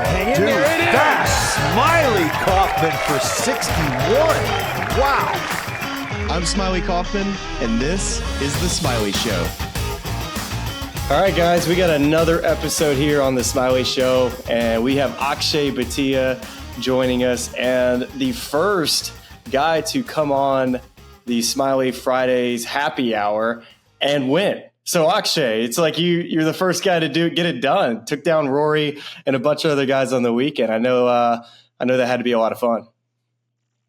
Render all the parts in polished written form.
Hang in Dude, there. It is. that's Smylie Kaufman for 61. Wow. I'm Smylie Kaufman, and this is The Smylie Show. All right, guys, we got another episode here on The Smylie Show, and we have Akshay Bhatia joining us, and the first guy to come on the Smylie Fridays happy hour and win. So Akshay, it's like you're the first guy to get it done. Took down Rory and a bunch of other guys on the weekend. I know that had to be a lot of fun.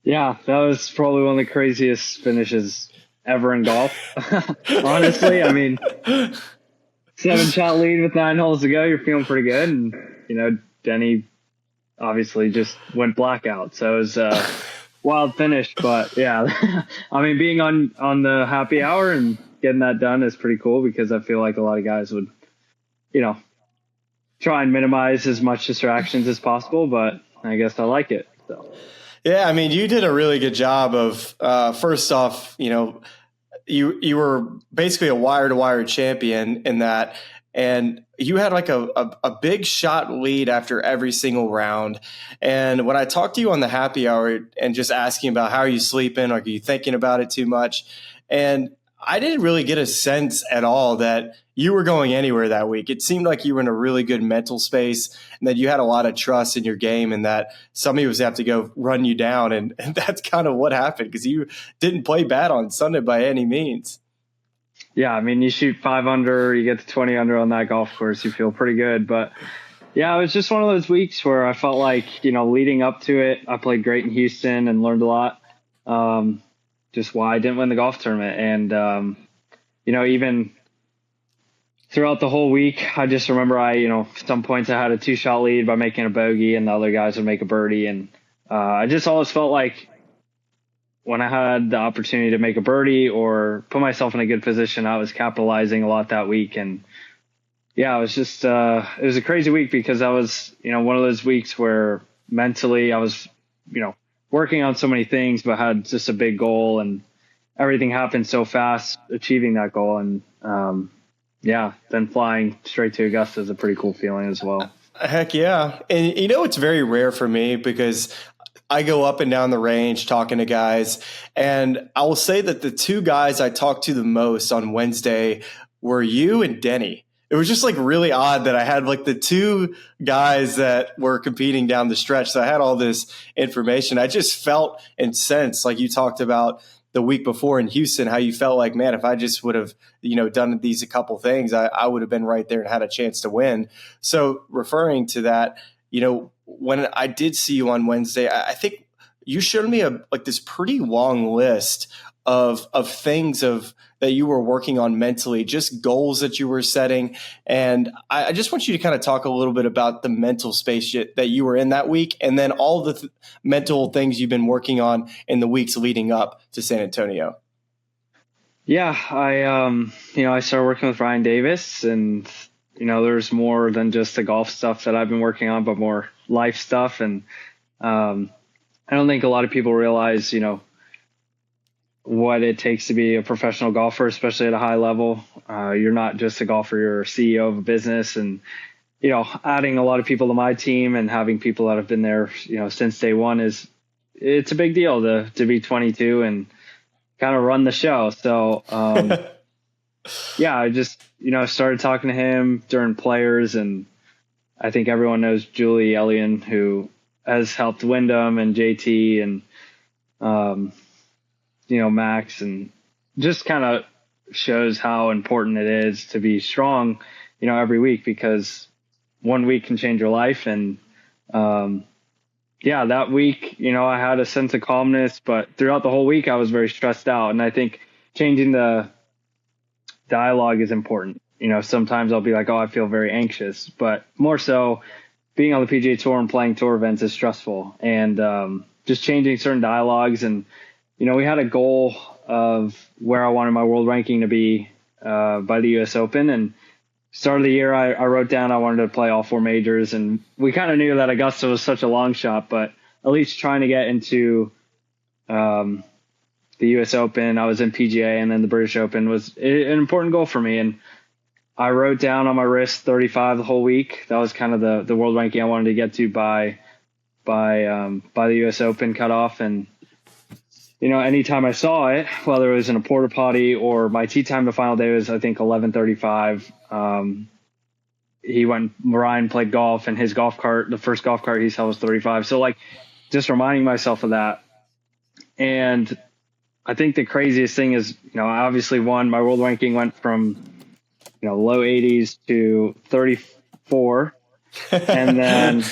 Yeah, that was probably one of the craziest finishes ever in golf. Honestly, I mean, 7-shot lead with 9 holes to go, you're feeling pretty good. And, Denny obviously just went blackout. So it was a wild finish. But, yeah, I mean, being on the happy hour and getting that done is pretty cool because I feel like a lot of guys would, try and minimize as much distractions as possible. But I guess I like it. So. Yeah, I mean, you did a really good job of, first off, you were basically a wire-to-wire champion in that, and you had like a big shot lead after every single round. And when I talked to you on the happy hour and just asking about how are you sleeping, are you thinking about it too much, and I didn't really get a sense at all that you were going anywhere that week. It seemed like you were in a really good mental space and that you had a lot of trust in your game and that somebody was have to go run you down. And that's kind of what happened because you didn't play bad on Sunday by any means. Yeah, I mean, you shoot 5 under, you get to 20 under on that golf course, you feel pretty good. But, yeah, it was just one of those weeks where I felt like, leading up to it, I played great in Houston and learned a lot. Just why I didn't win the golf tournament. And, even throughout the whole week, I just remember some points I had a 2-shot lead by making a bogey and the other guys would make a birdie. And I just always felt like when I had the opportunity to make a birdie or put myself in a good position, I was capitalizing a lot that week. And yeah, it was just, it was a crazy week because I was, one of those weeks where mentally I was, working on so many things, but had just a big goal and everything happened so fast achieving that goal. And, then flying straight to Augusta is a pretty cool feeling as well. Heck yeah. And it's very rare for me because I go up and down the range talking to guys, and I will say that the 2 guys I talked to the most on Wednesday were you and Denny. It was just like really odd that I had like the 2 guys that were competing down the stretch. So I had all this information. I just felt and sensed, like you talked about the week before in Houston, how you felt like, man, if I just would have, done these a couple things, I would have been right there and had a chance to win. So referring to that, when I did see you on Wednesday, I think you showed me this pretty long list of things that you were working on mentally, just goals that you were setting. And I just want you to kind of talk a little bit about the mental space that you were in that week, and then all the mental things you've been working on in the weeks leading up to San Antonio. Yeah, I started working with Ryan Davis, and there's more than just the golf stuff that I've been working on, but more life stuff. And I don't think a lot of people realize, what it takes to be a professional golfer, especially at a high level. You're not just a golfer, you're a CEO of a business. And, adding a lot of people to my team and having people that have been there, since day one it's a big deal to be 22 and kind of run the show. So, I just, started talking to him during players, and I think everyone knows Julie Ellion, who has helped Wyndham and JT and, Max, and just kind of shows how important it is to be strong, every week, because one week can change your life. And, that week, I had a sense of calmness, but throughout the whole week I was very stressed out. And I think changing the dialogue is important. Sometimes I'll be like, oh, I feel very anxious, but more so being on the PGA Tour and playing tour events is stressful. And, just changing certain dialogues. And, we had a goal of where I wanted my world ranking to be by the US Open. And start of the year, I wrote down I wanted to play all 4 majors. And we kind of knew that Augusta was such a long shot, but at least trying to get into the US Open. I was in PGA, and then the British Open was an important goal for me. And I wrote down on my wrist 35 the whole week. That was kind of the world ranking I wanted to get to by the U.S. Open cutoff. And, anytime I saw it, whether it was in a porta potty or my tee time the final day was, I think, 11:35. Ryan played golf, and his golf cart, the first golf cart he saw was 35. So, just reminding myself of that. And I think the craziest thing is, I obviously won. My world ranking went from, low 80s to 34. And then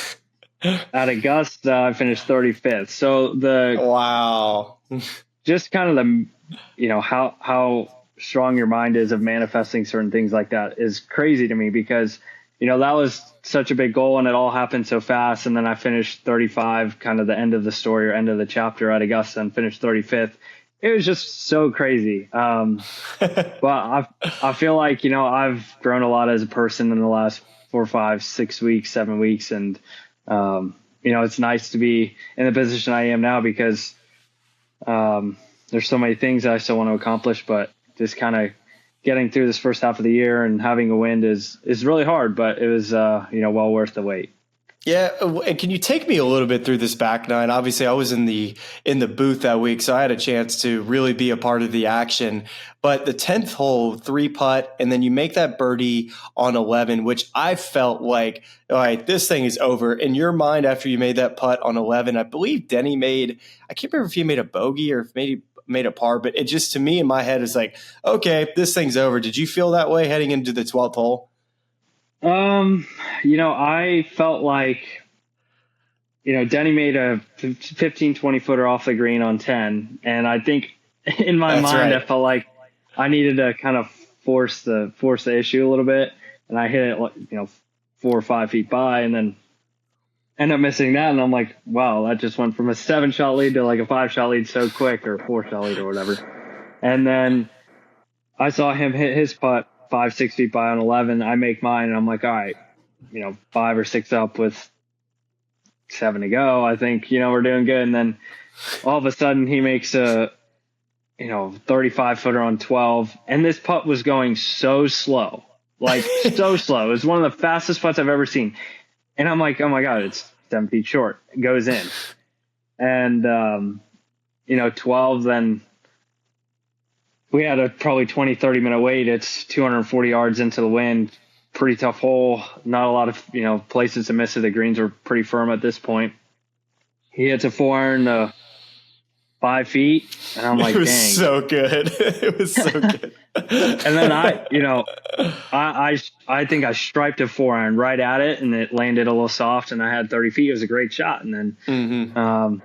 at Augusta, I finished 35th. So wow, just kind of how strong your mind is of manifesting certain things like that is crazy to me, because, that was such a big goal and it all happened so fast. And then I finished 35, kind of the end of the story or end of the chapter at Augusta, and finished 35th. It was just so crazy. But I feel like, I've grown a lot as a person in the last 4, 5, 6 weeks, 7 weeks. And, it's nice to be in the position I am now, because there's so many things I still want to accomplish, but just kind of getting through this first half of the year and having a win is really hard, but it was, well worth the wait. Yeah, and can you take me a little bit through this back nine? Obviously, I was in the booth that week, so I had a chance to really be a part of the action. But the 10th hole, 3-putt, and then you make that birdie on 11, which I felt like, all right, this thing is over. In your mind, after you made that putt on 11, I believe Denny I can't remember if he made a bogey or if maybe made a par, but it just, to me in my head, is like, okay, this thing's over. Did you feel that way heading into the 12th hole? I felt like, Denny made a 15, 20 footer off the green on 10. And I think in my mind, right, I felt like I needed to kind of force the issue a little bit. And I hit it, 4 or 5 feet by, and then end up missing that. And I'm like, wow, that just went from a 7-shot lead to like a 5-shot lead so quick, or a 4-shot lead or whatever. And then I saw him hit his putt 5, 6 feet by on 11. I make mine, and I'm like, all right, 5 or 6 up with 7 to go. I think, we're doing good. And then all of a sudden he makes a, 35 footer on 12. And this putt was going so slow, so slow. It was one of the fastest putts I've ever seen. And I'm like, oh my God, it's 7 feet short. It goes in. And, 12, then we had a probably 20, 30 minute wait. It's 240 yards into the wind. Pretty tough hole. Not a lot of, places to miss it. The greens are pretty firm at this point. He hits a 4-iron 5 feet. And I'm like, it was dang. So good. It was so good. And then I think I striped a 4-iron right at it, and it landed a little soft, and I had 30 feet. It was a great shot. And then,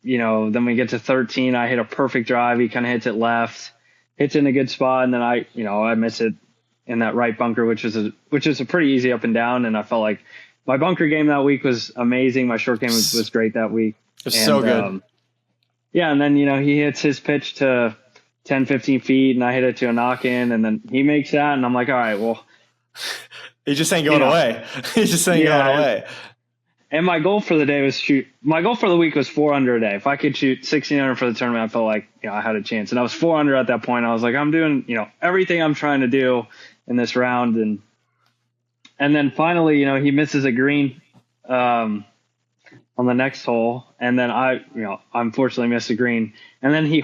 then we get to 13. I hit a perfect drive. He kind of hits it left, hits in a good spot. And then I miss it in that right bunker, which is a pretty easy up and down. And I felt like my bunker game that week was amazing. My short game was great that week. It was so good. And then, he hits his pitch to 10, 15 feet, and I hit it to a knock in, and then he makes that. And I'm like, all right, well, he just ain't going away. He just ain't going away. And my goal for the day was my goal for the week was 4 under a day. If I could shoot 16 under for the tournament, I felt like, I had a chance. And I was 4 under at that point. I was like, I'm doing, everything I'm trying to do in this round. And then finally, he misses a green, on the next hole. And then I unfortunately missed a green. And then he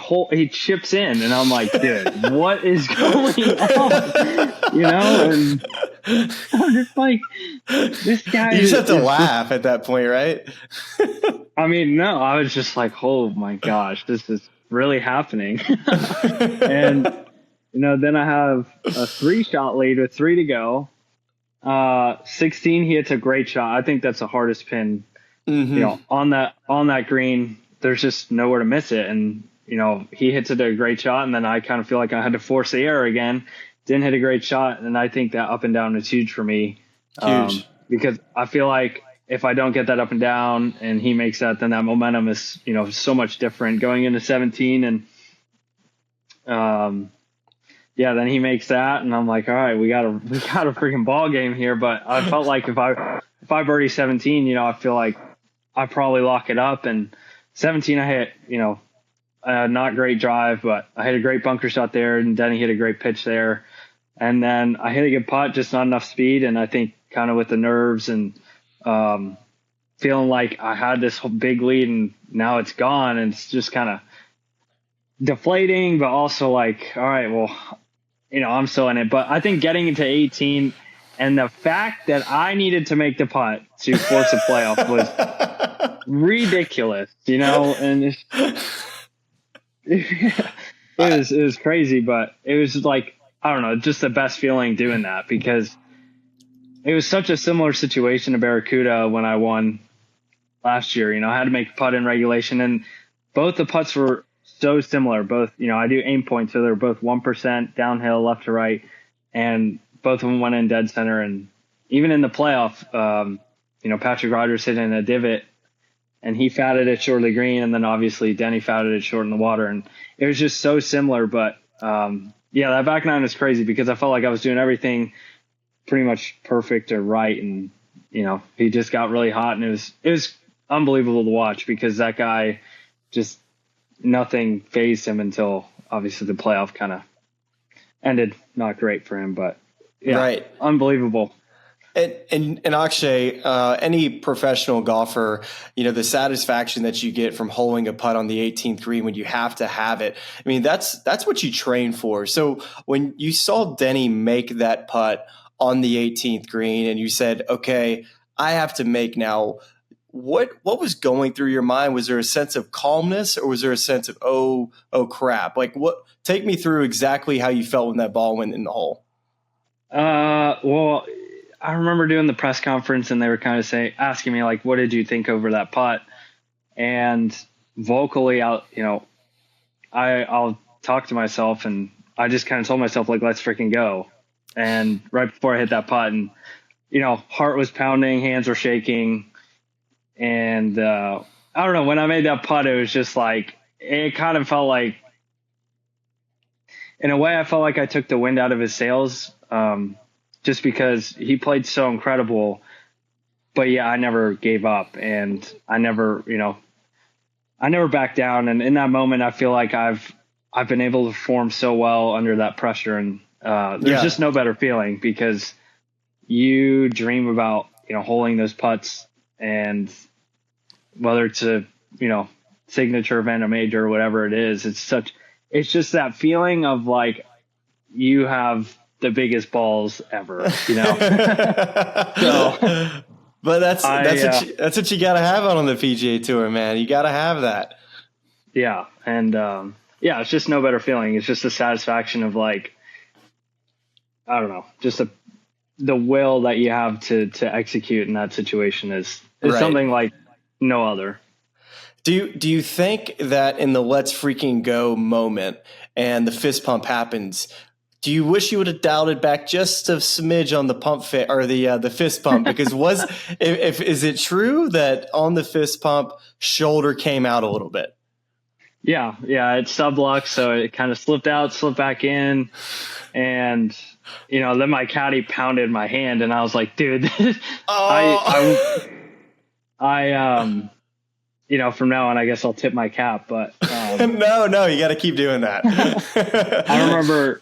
chips in, and I'm like, dude, what is going on? And I'm just like, this guy. You just have to laugh at that point, right? I mean, no, I was just like, oh my gosh, this is really happening. And, then I have a 3-shot lead with 3 to go. 16, he hits a great shot. I think that's the hardest pin. On that green, there's just nowhere to miss it. And, he hits it a great shot. And then I kind of feel like I had to force the error again. Didn't hit a great shot. And I think that up and down is huge for me. Huge. Because I feel like if I don't get that up and down and he makes that, then that momentum is, so much different going into 17. And, then he makes that. And I'm like, all right, we got a freaking ball game here. But I felt like if I birdie 17, I feel like I probably lock it up. And 17, I hit, not great drive, but I hit a great bunker shot there, and Denny hit a great pitch there. And then I hit a good putt, just not enough speed. And I think kind of with the nerves and feeling like I had this whole big lead and now it's gone. And it's just kind of deflating, but also like, all right, well, I'm still in it. But I think getting into 18 and the fact that I needed to make the putt to force a playoff was ridiculous, and it was crazy, but it was like, I don't know, just the best feeling doing that, because it was such a similar situation to Barracuda when I won last year. I had to make a putt in regulation, and both the putts were so similar. Both, I do aim points, so they're both 1% downhill, left to right, and both of them went in dead center. And even in the playoff, Patrick Rogers hit in a divot, and he fatted it short of the green, and then obviously Denny fatted it short in the water, and it was just so similar. But that back nine was crazy because I felt like I was doing everything pretty much perfect or right, and he just got really hot, and it was unbelievable to watch because that guy just nothing fazed him until obviously the playoff kind of ended not great for him, but yeah, right, unbelievable. And Akshay, any professional golfer, the satisfaction that you get from holding a putt on the 18th green when you have to have it. I mean, that's what you train for. So when you saw Denny make that putt on the 18th green and you said, okay, I have to make now, what was going through your mind? Was there a sense of calmness, or was there a sense of, oh crap? Like, take me through exactly how you felt when that ball went in the hole. Well, I remember doing the press conference and they were kind of asking me like, what did you think over that putt? And vocally I'll talk to myself, and I just kind of told myself like, let's freaking go. And right before I hit that putt, and, heart was pounding, hands were shaking. And, I don't know, when I made that putt, it was just like, it kind of felt like, in a way, I felt like I took the wind out of his sails. Just because he played so incredible, but yeah, I never gave up, and I never backed down. And in that moment, I feel like I've been able to perform so well under that pressure. And there's just no better feeling, because you dream about, holding those putts, and whether it's a, signature event, a major, or whatever it is, it's just that feeling of like you have the biggest balls ever, So, but that's what you gotta have on the PGA Tour, man. You gotta have that. Yeah, and it's just no better feeling. It's just the satisfaction of like, I don't know, just the will that you have to execute in that situation is right. Something like no other. Do you think that in the let's freaking go moment and the fist pump happens, do you wish you would have dialed it back just a smidge on the pump fit or the fist pump? Because is it true that on the fist pump, shoulder came out a little bit? Yeah, it's subluck, so it kind of slipped out, slipped back in, and then my caddy pounded my hand, and I was like, dude, from now on, I guess I'll tip my cap, but no, you got to keep doing that. I remember.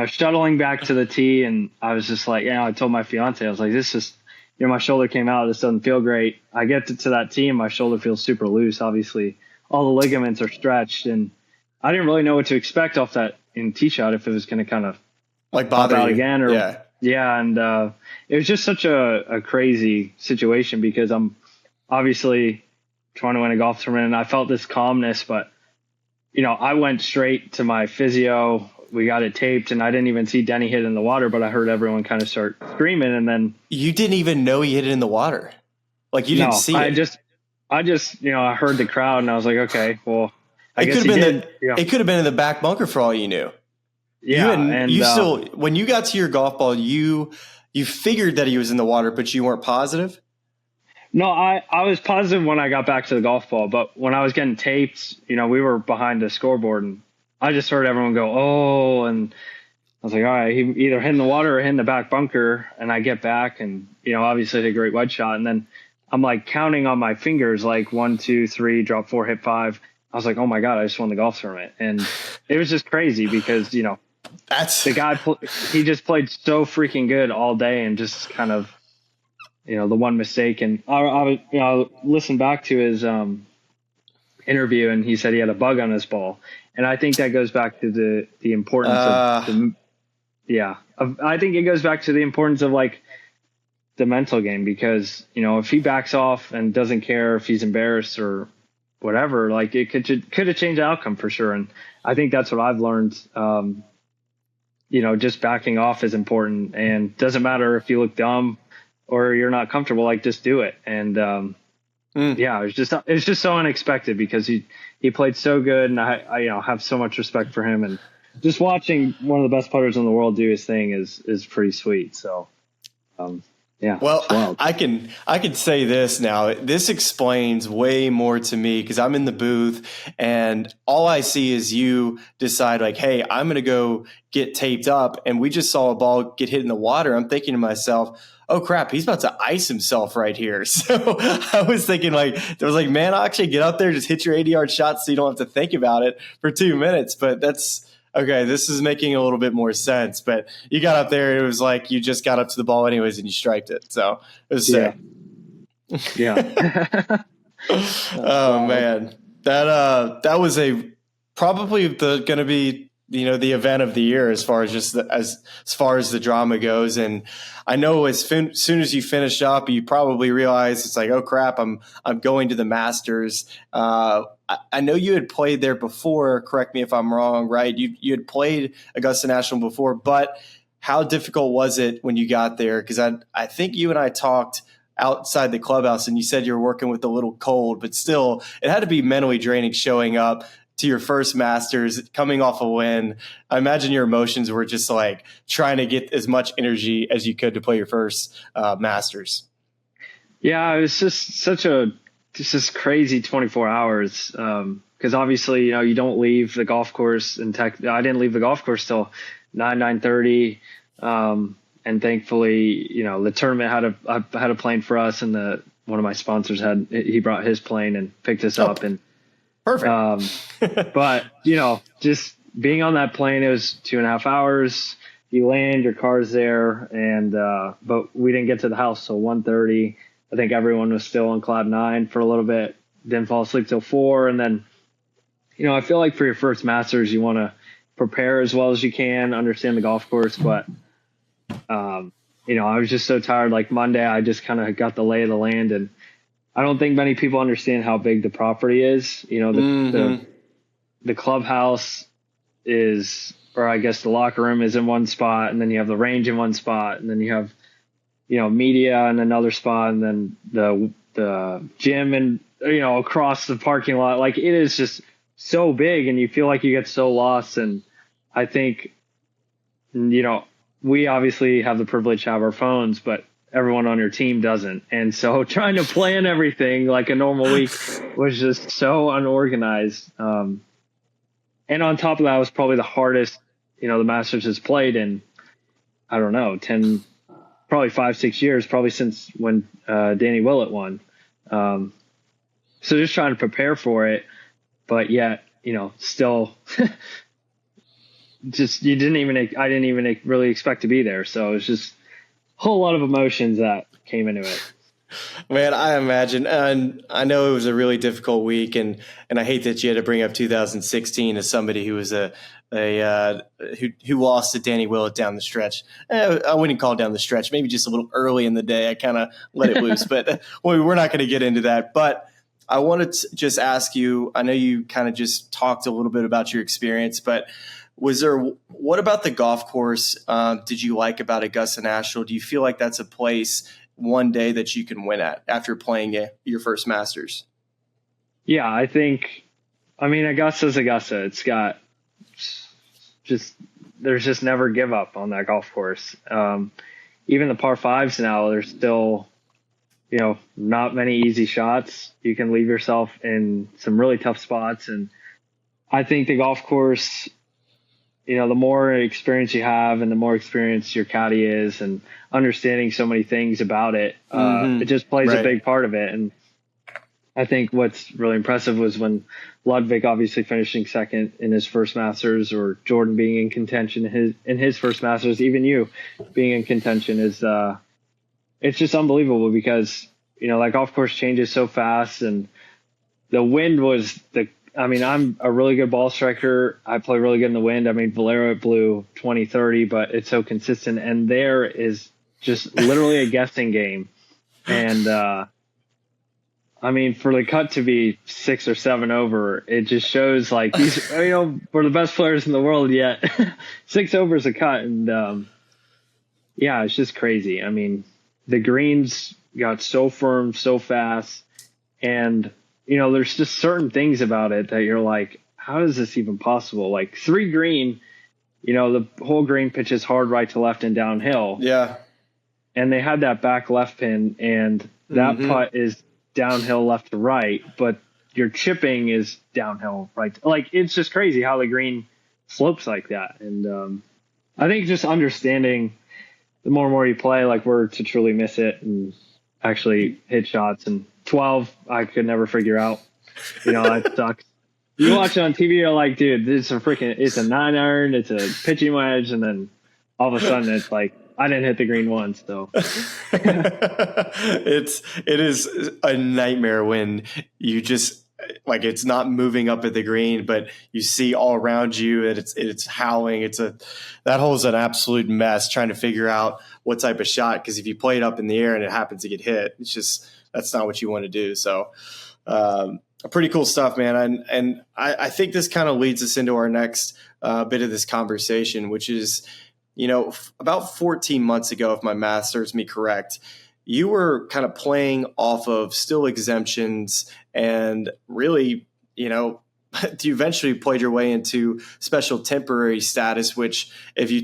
Shuttling back to the tee, and I was just like, I told my fiance, I was like, this just, my shoulder came out. This doesn't feel great. I get to that tee, and my shoulder feels super loose. Obviously, all the ligaments are stretched, and I didn't really know what to expect off that tee shot, if it was going to kind of like bother out you again, or and it was just such a crazy situation, because I'm obviously trying to win a golf tournament, and I felt this calmness, but I went straight to my physio. We got it taped, and I didn't even see Denny hit in the water, but I heard everyone kind of start screaming. And then you didn't even know he hit it in the water. Like you didn't see it. I just, I heard the crowd, and I was like, okay, well, I guess it could have been in the back bunker for all you knew. Yeah. You still, when you got to your golf ball, you figured that he was in the water, but you weren't positive. No, I was positive when I got back to the golf ball, but when I was getting taped, we were behind the scoreboard, and I just heard everyone go, oh, and I was like, all right, he either hit in the water or hit in the back bunker. And I get back, and, obviously hit a great wedge shot. And then I'm like counting on my fingers, like 1, 2, 3, drop 4, hit 5. I was like, oh my God, I just won the golf tournament. And it was just crazy because, the guy, he just played so freaking good all day, and just kind of, the one mistake. And I listened back to his interview, and he said he had a bug on his ball. And I think that goes back to the importance I think it goes back to the importance of like the mental game, because, if he backs off and doesn't care if he's embarrassed or whatever, like it could have changed the outcome for sure. And I think that's what I've learned. Just backing off is important, and doesn't matter if you look dumb or you're not comfortable, like just do it. And, it's just so unexpected, because he played so good, and I have so much respect for him, and just watching one of the best putters in the world do his thing is pretty sweet. So, well, I can say this now. This explains way more to me, because I'm in the booth and all I see is you decide like, hey, I'm going to go get taped up, and we just saw a ball get hit in the water. I'm thinking to myself, oh crap, he's about to ice himself right here. So I was thinking man, Akshay, get out there, just hit your 80-yard shot so you don't have to think about it for 2 minutes. But that's okay. This is making a little bit more sense. But you got up there, it was like you just got up to the ball anyways and you striked it. So it was sick. Yeah. Oh man, that was probably going to be the event of the year as far as as far as the drama goes. And I know as soon as you finished up, you probably realized it's like, oh crap, I'm going to the Masters. I know you had played there before. Correct me if I'm wrong, right? You had played Augusta National before, but how difficult was it when you got there? Because I think you and I talked outside the clubhouse, and you said you were working with a little cold, but still, it had to be mentally draining showing up to your first Masters, coming off a win. I imagine your emotions were just like trying to get as much energy as you could to play your first Masters. Yeah, it was just crazy 24 hours. Because obviously, you don't leave the golf course I didn't leave the golf course till 9:30. And thankfully, the tournament had a plane for us, and one of my sponsors he brought his plane and picked us up. And perfect. But just being on that plane, it was 2.5 hours. You land, your car's there, and but we didn't get to the house till 1:30. I think everyone was still on cloud 9 for a little bit. Didn't fall asleep till 4, and then I feel like for your first Masters, you want to prepare as well as you can, understand the golf course, but I was just so tired. Like Monday, I just kind of got the lay of the land, and I don't think many people understand how big the property is. The clubhouse is, or I guess the locker room is in one spot, and then you have the range in one spot, and then you have, media in another spot, and then the gym and, across the parking lot. Like, it is just so big, and you feel like you get so lost. And I think, we obviously have the privilege to have our phones, but everyone on your team doesn't. And so trying to plan everything like a normal week was just so unorganized. And on top of that, it was probably the hardest, the Masters has played in, I don't know, probably 5-6 years, probably since when Danny Willett won. So just trying to prepare for it, but yet, still just I didn't even really expect to be there. So it was just a whole lot of emotions that came into it. Man, I imagine, and I know it was a really difficult week, and I hate that you had to bring up 2016 as somebody who was who lost to Danny Willett down the stretch. I wouldn't call it down the stretch, maybe just a little early in the day. I kind of let it loose, but we're not going to get into that. But I wanted to just ask you, I know you kind of just talked a little bit about your experience, but what about the golf course did you like about Augusta National? Do you feel like that's a place one day that you can win at after playing your first Masters? Yeah, Augusta's Augusta. It's got there's just never give up on that golf course. Even the par fives now, there's still, not many easy shots. You can leave yourself in some really tough spots. And I think the golf course, the more experience you have and the more experience your caddy is and understanding so many things about it, it just plays a big part of it. And I think what's really impressive was when Ludwig obviously finishing second in his first Masters, or Jordan being in contention in his first Masters, even you being in contention is it's just unbelievable because, that golf course changes so fast, and the wind was I'm a really good ball striker. I play really good in the wind. I mean, Valero, it blew 20, 30, but it's so consistent. And there is just literally a guessing game. And, for the cut to be 6 or 7 over, it just shows like these, we're the best players in the world yet. 6 over is a cut. And, it's just crazy. I mean, the greens got so firm, so fast. And, there's just certain things about it that you're like, how is this even possible? Like 3 green, the whole green pitch is hard right to left and downhill. Yeah. And they had that back left pin, and that putt is downhill left to right, but your chipping is downhill right. Like, it's just crazy how the green slopes like that. And I think just understanding the more and more you play, like, where to truly miss it and actually hit shots. And 12, I could never figure out. That sucks. You watch it on TV, you're like, dude, it's a 9-iron, it's a pitching wedge, and then all of a sudden it's like, I didn't hit the green once, so. It is a nightmare when you just, like, it's not moving up at the green, but you see all around you and it's howling. That hole's an absolute mess trying to figure out what type of shot, because if you play it up in the air and it happens to get hit, it's just, that's not what you want to do. So pretty cool stuff, man. And I think this kind of leads us into our next bit of this conversation, which is, about 14 months ago, if my math serves me correct, you were kind of playing off of still exemptions and really, you eventually played your way into special temporary status, which if you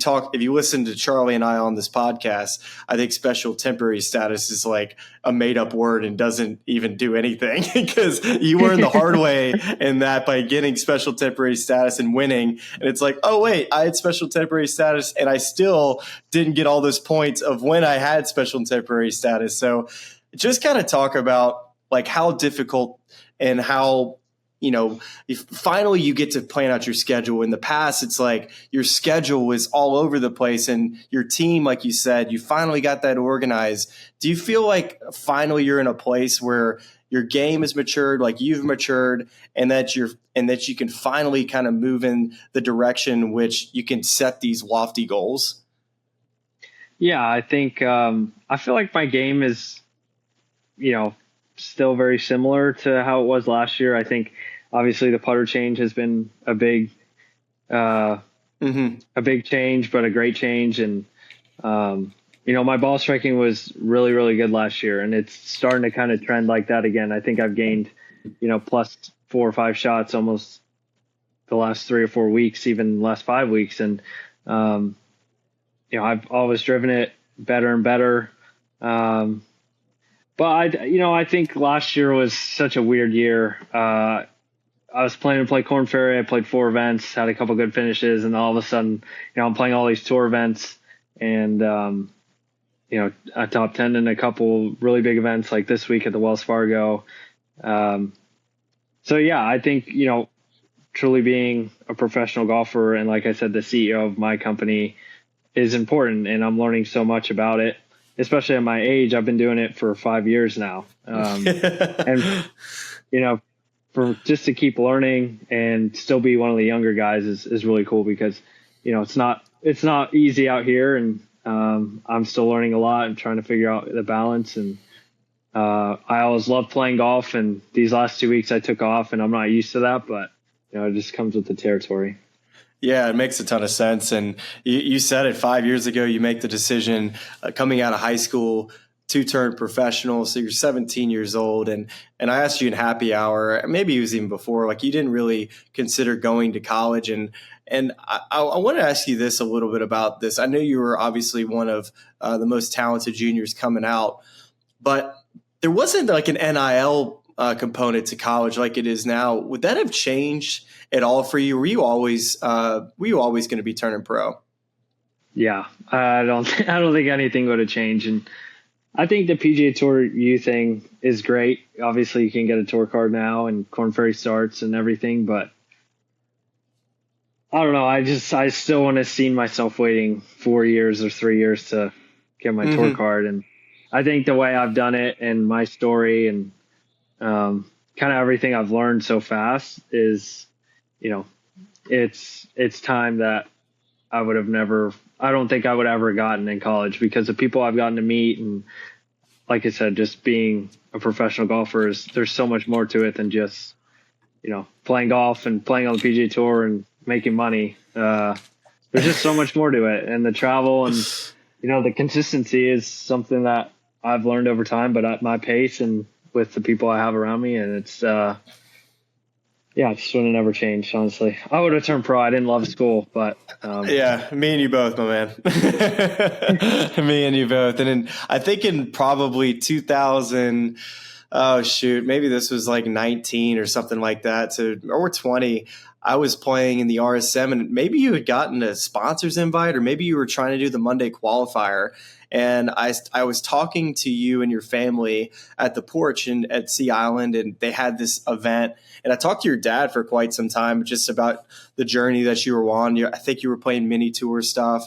listen to Charlie and I on this podcast, I think special temporary status is like a made up word and doesn't even do anything, because you learned the hard way in that by getting special temporary status and winning. And it's like, oh wait, I had special temporary status and I still didn't get all those points of when I had special temporary status. So just kind of talk about like how difficult and how, if finally you get to plan out your schedule. In the past, it's like your schedule was all over the place, and your team, like you said, you finally got that organized. Do you feel like finally you're in a place where your game is matured, like you've matured, and that you can finally kind of move in the direction which you can set these lofty goals? Yeah, I think I feel like my game is, still very similar to how it was last year. I think obviously the putter change has been a big change, but a great change. And, my ball striking was really, really good last year, and it's starting to kind of trend like that again. I think I've gained, plus 4 or 5 shots almost the last 3 or 4 weeks, even the last 5 weeks. And, I've always driven it better and better. But I think last year was such a weird year. I was planning to play Corn Ferry. I played 4 events, had a couple good finishes, and all of a sudden, I'm playing all these tour events, and a top 10 in a couple really big events like this week at the Wells Fargo. So yeah, I think truly being a professional golfer and, like I said, the CEO of my company is important, and I'm learning so much about it. Especially at my age, I've been doing it for 5 years now. And, for just to keep learning and still be one of the younger guys is really cool, because, it's not easy out here, and I'm still learning a lot and trying to figure out the balance. And I always loved playing golf, and these last 2 weeks I took off, and I'm not used to that, but, it just comes with the territory. Yeah, it makes a ton of sense. And you said it 5 years ago, you make the decision coming out of high school to turn professional. So you're 17 years old. And I asked you in happy hour, maybe it was even before, like you didn't really consider going to college. And I want to ask you this a little bit about this. I know you were obviously one of the most talented juniors coming out, but there wasn't like an NIL component to college like it is now. Would that have changed at all for you? Were you always going to be turning pro? Yeah, I don't think anything would have changed. And I think the PGA Tour U thing is great. Obviously, you can get a tour card now and Korn Ferry starts and everything, but I don't know. I still want to see myself waiting 4 years or 3 years to get my tour card. And I think the way I've done it and my story and kind of everything I've learned so fast is, it's time that I don't think I would have ever gotten in college, because the people I've gotten to meet and, like I said, just being a professional golfer there's so much more to it than just, playing golf and playing on the PGA Tour and making money. There's just so much more to it, and the travel and, the consistency is something that I've learned over time, but at my pace and with the people I have around me. And it's, it just would have never changed, honestly. I would have turned pro. I didn't love school, but yeah, me and you both, my man. Me and you both. And I think in probably 2000, maybe this was like 19 or something like that, or 20. I was playing in the RSM, and maybe you had gotten a sponsor's invite, or maybe you were trying to do the Monday qualifier. And I was talking to you and your family at the porch at Sea Island, and they had this event. And I talked to your dad for quite some time just about the journey that you were on. I think you were playing mini tour stuff,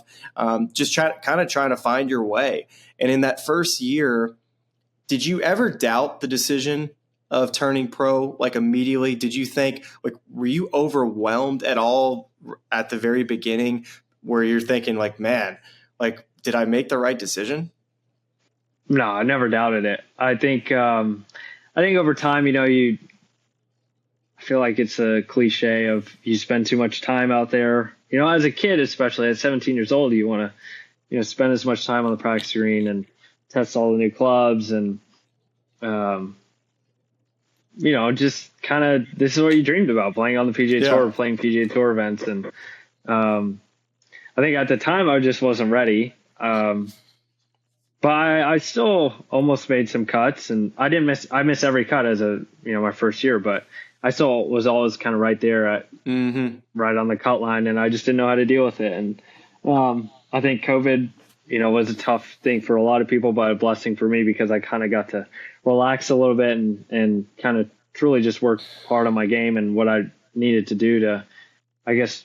just trying to find your way. And in that first year, did you ever doubt the decision of turning pro, like immediately? Did you think, like, were you overwhelmed at all at the very beginning where you're thinking like, man, like, did I make the right decision? No, I never doubted it. I think over time, I feel like it's a cliche of you spend too much time out there, as a kid, especially at 17 years old, you want to, spend as much time on the practice green and test all the new clubs and, just kind of, this is what you dreamed about, playing on the PGA Tour, playing PGA Tour events. And I think at the time I just wasn't ready. But I still almost made some cuts, and I missed every cut as my first year, but I still was always kind of right there at right on the cut line, and I just didn't know how to deal with it. And I think COVID, was a tough thing for a lot of people, but a blessing for me, because I kind of got to relax a little bit and kind of truly just work hard on my game and what I needed to do to, I guess,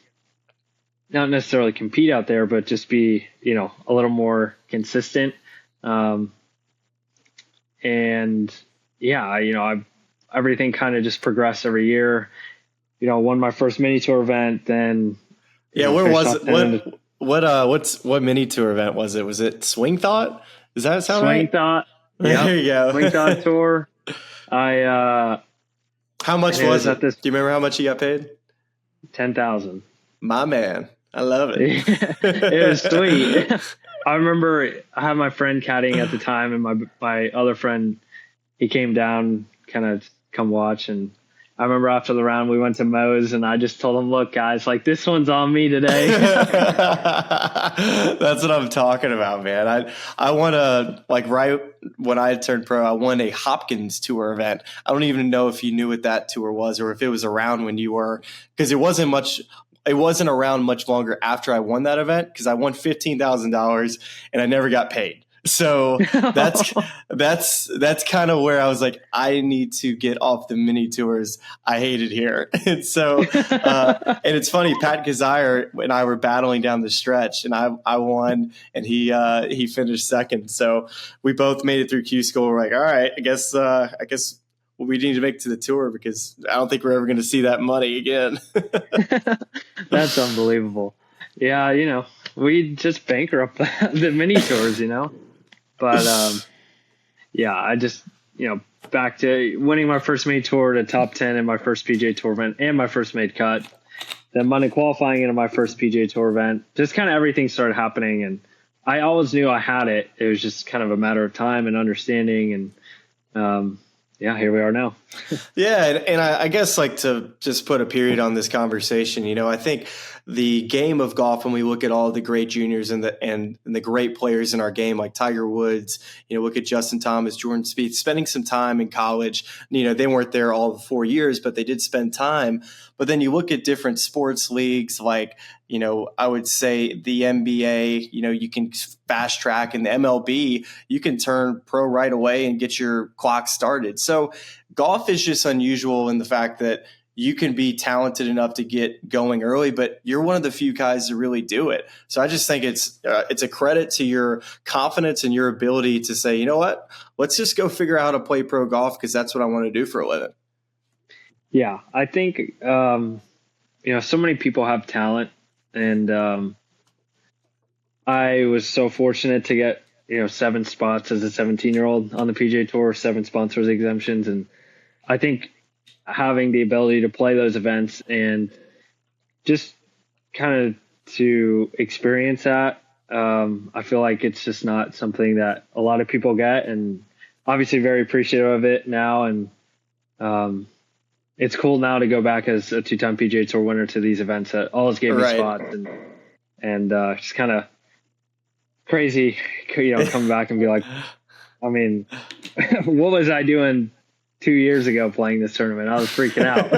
not necessarily compete out there, but just be, a little more consistent. Everything kind of just progressed every year. Won my first mini tour event, then. Yeah. Where was it? What mini tour event was it? Was it Swing Thought? Does that sound right? Swing Thought. Yep. There you go. Swing Thought tour. How much was it? Do you remember how much you got paid? $10,000. My man. I love it. It was sweet. I remember I had my friend caddying at the time, and my other friend, he came down, kind of come watch. And I remember after the round, we went to Moe's, and I just told him, look, guys, like, this one's on me today. That's what I'm talking about, man. I won right when I turned pro, I won a Hopkins tour event. I don't even know if you knew what that tour was, or if it was around when you were, because it wasn't around much longer after I won that event, because I won $15,000 and I never got paid. So that's kind of where I was like, I need to get off the mini tours. I hate it here. And so, and it's funny, Pat Kazire and I were battling down the stretch, and I won, and he finished second. So we both made it through Q school. We're like, all right, I guess we need to make it to the tour, because I don't think we're ever going to see that money again. That's unbelievable. Yeah. We just bankrupt the mini tours, but, I just, back to winning my first mini tour to top 10 in my first PGA Tour event and my first made cut, then Monday qualifying into my first PGA Tour event, just kind of everything started happening. And I always knew I had it. It was just kind of a matter of time and understanding. And, here we are now. Yeah. And I guess, like, to just put a period on this conversation, I think the game of golf, when we look at all the great juniors and the great players in our game, like Tiger Woods, look at Justin Thomas, Jordan Spieth, spending some time in college. They weren't there all 4 years, but they did spend time. But then you look at different sports leagues, like, I would say the NBA, you can fast track, and the MLB, you can turn pro right away and get your clock started. So golf is just unusual in the fact that you can be talented enough to get going early, but you're one of the few guys to really do it. So I just think it's a credit to your confidence and your ability to say, you know what, let's just go figure out how to play pro golf, because that's what I want to do for a living. Yeah, I think, so many people have talent, and I was so fortunate to get, 7 spots as a 17-year-old on the PGA Tour, 7 sponsors exemptions. And I think having the ability to play those events and just kind of to experience that, I feel like it's just not something that a lot of people get, and obviously very appreciative of it now. And it's cool now to go back as a 2-time PGA Tour winner to these events that always gave me spots, and just kind of crazy, come back and be like, I mean, what was I doing 2 years ago playing this tournament? I was freaking out.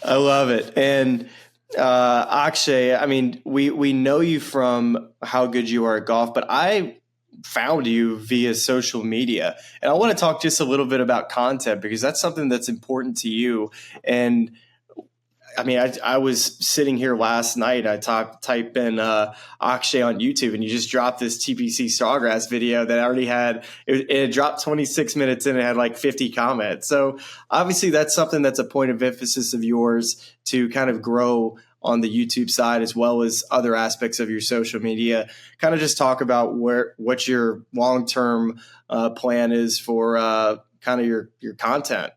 I love it. And Akshay, I mean, we know you from how good you are at golf, but I found you via social media. And I want to talk just a little bit about content, because that's something that's important to you. And I mean, I was sitting here last night. I type in Akshay on YouTube, and you just dropped this TPC Sawgrass video that I already had. It had dropped 26 minutes in, and it had like 50 comments. So obviously that's something that's a point of emphasis of yours to kind of grow on the YouTube side, as well as other aspects of your social media. Kind of just talk about what your long-term plan is for kind of your content.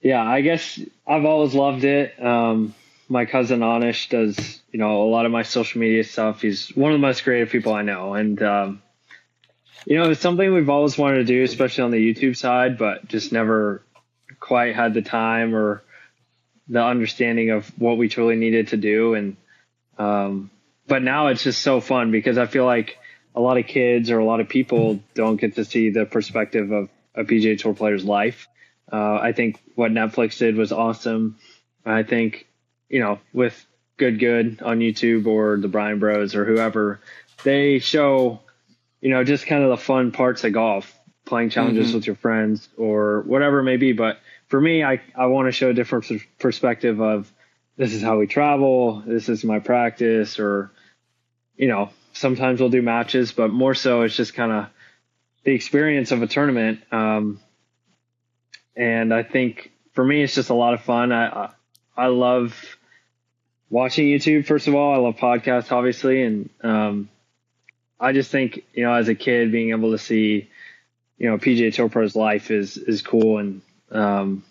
Yeah, I guess I've always loved it. My cousin Anish does, a lot of my social media stuff. He's one of the most creative people I know. And, it's something we've always wanted to do, especially on the YouTube side, but just never quite had the time or the understanding of what we truly needed to do. And, but now it's just so fun, because I feel like a lot of kids or a lot of people don't get to see the perspective of a PGA Tour player's life. I think what Netflix did was awesome. I think, with Good on YouTube or the Bryan Bros or whoever, they show, just kind of the fun parts of golf, playing challenges with your friends or whatever it may be. But for me, I want to show a different perspective of, this is how we travel, this is my practice, or, sometimes we'll do matches, but more so it's just kind of the experience of a tournament. And I think for me, it's just a lot of fun. I love watching YouTube, first of all. I love podcasts, obviously. And I just think, as a kid, being able to see, PGA Tour Pro's life is cool. And,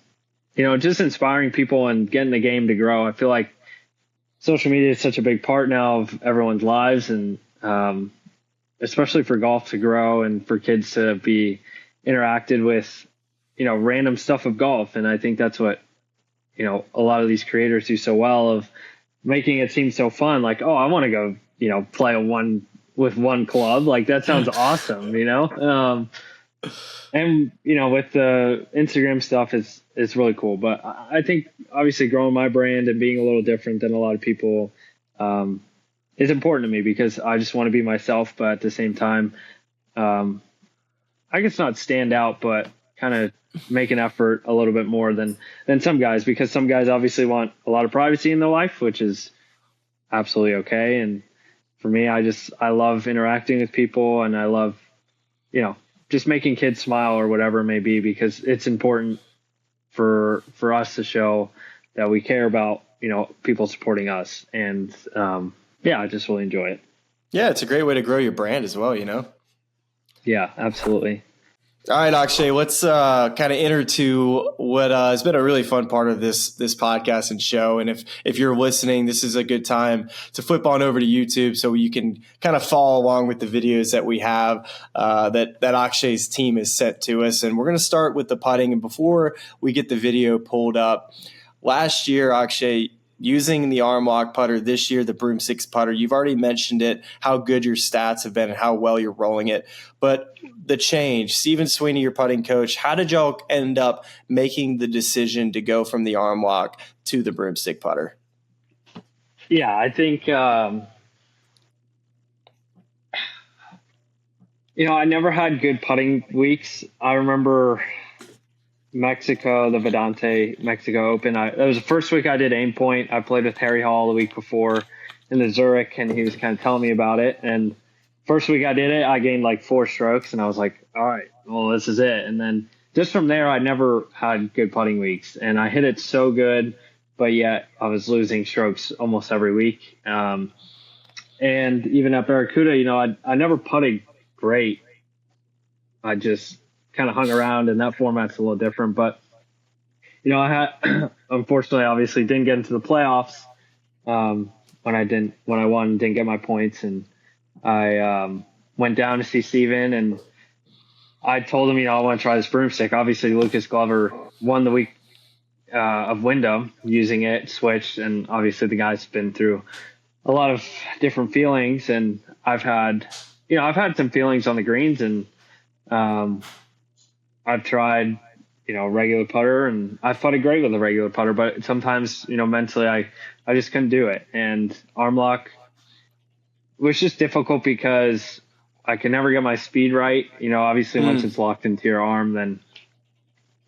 just inspiring people and getting the game to grow. I feel like social media is such a big part now of everyone's lives, and especially for golf to grow and for kids to be interacted with, random stuff of golf. And I think that's what, a lot of these creators do so well, of making it seem so fun. Like, oh, I want to go, play with one club. Like, that sounds awesome, and, with the Instagram stuff it's really cool. But I think obviously growing my brand and being a little different than a lot of people is important to me, because I just want to be myself, but at the same time, I guess not stand out, but kind of make an effort a little bit more than some guys, because some guys obviously want a lot of privacy in their life, which is absolutely okay. And for me, I love interacting with people, and I love, just making kids smile or whatever it may be, because it's important for us to show that we care about, people supporting us. And I just really enjoy it. Yeah, it's a great way to grow your brand as well, Yeah, absolutely. All right, Akshay, let's kind of enter to what has been a really fun part of this podcast and show. And if you're listening, this is a good time to flip on over to YouTube so you can kind of follow along with the videos that we have that Akshay's team has sent to us. And we're going to start with the putting. And before we get the video pulled up, last year, Akshay, using the arm lock putter this year, the broomstick putter. You've already mentioned it, how good your stats have been and how well you're rolling it. But the change, Stephen Sweeney, your putting coach, how did y'all end up making the decision to go from the arm lock to the broomstick putter? Yeah, I think, I never had good putting weeks. I remember Mexico, the Vedante Mexico Open. That was the first week I did aim point. I played with Harry Hall the week before in the Zurich, and he was kind of telling me about it. And first week I did it, I gained like 4 strokes, and I was like, all right, well, this is it. And then just from there, I never had good putting weeks, and I hit it so good, but yet I was losing strokes almost every week. And even at Barracuda, I never putted great. I just kind of hung around, and that format's a little different. But, I had, unfortunately, obviously didn't get into the playoffs when I won, didn't get my points. And I went down to see Steven, and I told him, I want to try this broomstick. Obviously, Lucas Glover won the week of Wyndham using it, switched, and obviously the guy's been through a lot of different feelings. And I've had some feelings on the greens, and I've tried, regular putter, and I putted great with a regular putter, but sometimes, mentally I just couldn't do it. And arm lock was just difficult because I can never get my speed right. Obviously once it's locked into your arm, then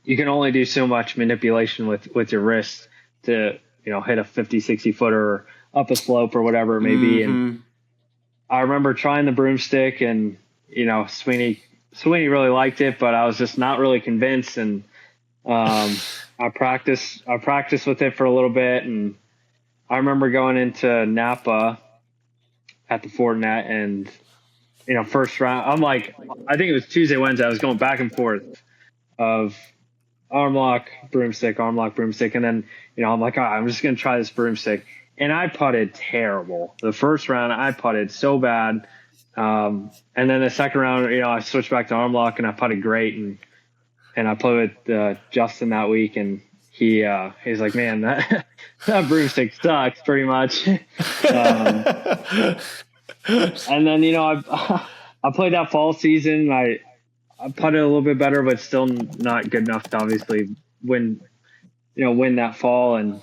you can only do so much manipulation with your wrist to, hit a 50, 60 footer or up a slope or whatever it may be. And I remember trying the broomstick, and, Sweeney really liked it, but I was just not really convinced. And I practiced with it for a little bit, and I remember going into Napa at the Fortinet, and first round, I'm like, I think it was Tuesday, Wednesday, I was going back and forth of arm lock, broomstick, and then I'm like, all right, I'm just gonna try this broomstick, and I putted terrible. The first round, I putted so bad. And then the second round, I switched back to arm lock, and I putted great. And I played with Justin that week, and he's like, man, that broomstick sucks pretty much. And then, I played that fall season. I putted a little bit better, but still not good enough to obviously win that fall. And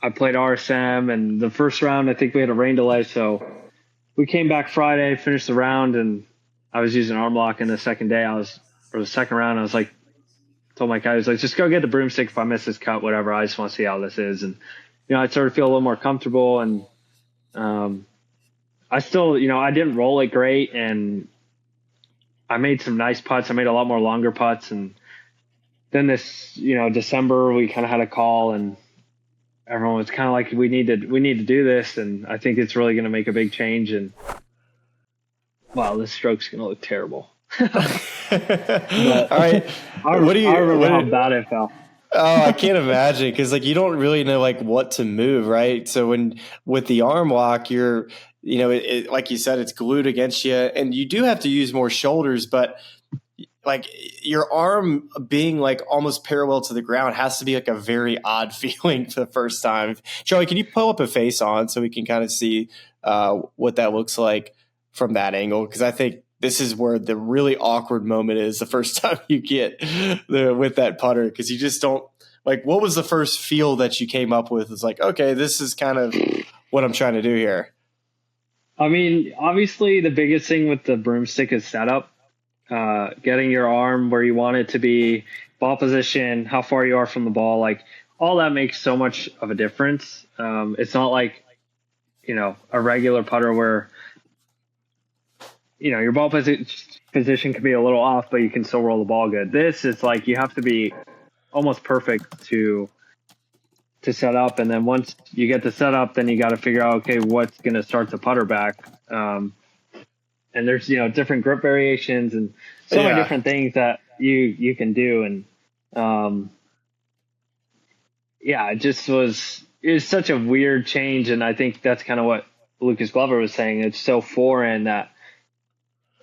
I played RSM, and the first round, I think we had a rain delay. So we came back Friday, finished the round, and I was using arm lock. And the second round, I was like, told my guy, I was like, just go get the broomstick. If I miss this cut, whatever, I just want to see how this is. And, I started to feel a little more comfortable, and, I still, I didn't roll it great, and I made some nice putts. I made a lot more longer putts. And then this, December, we kind of had a call, and everyone was kind of like, we need to do this. And I think it's really going to make a big change. And wow, this stroke's going to look terrible. All right. I remember how bad it felt. Oh, I can't imagine. Cause you don't really know what to move. Right. So with the arm lock, you're, like you said, it's glued against you, and you do have to use more shoulders, but your arm being almost parallel to the ground has to be a very odd feeling for the first time. Charlie, can you pull up a face on so we can kind of see what that looks like from that angle? Because I think this is where the really awkward moment is the first time you get with that putter, because you just don't what was the first feel that you came up with? It's okay, this is kind of what I'm trying to do here. I mean, obviously the biggest thing with the broomstick is setup. Getting your arm where you want it to be, ball position, how far you are from the ball, all that makes so much of a difference. It's not like, a regular putter where, your ball position can be a little off, but you can still roll the ball good. This is you have to be almost perfect to set up. And then once you get the setup, then you got to figure out, okay, what's going to start the putter back. And there's, different grip variations and so many different things that you can do. And, it was such a weird change. And I think that's kind of what Lucas Glover was saying. It's so foreign that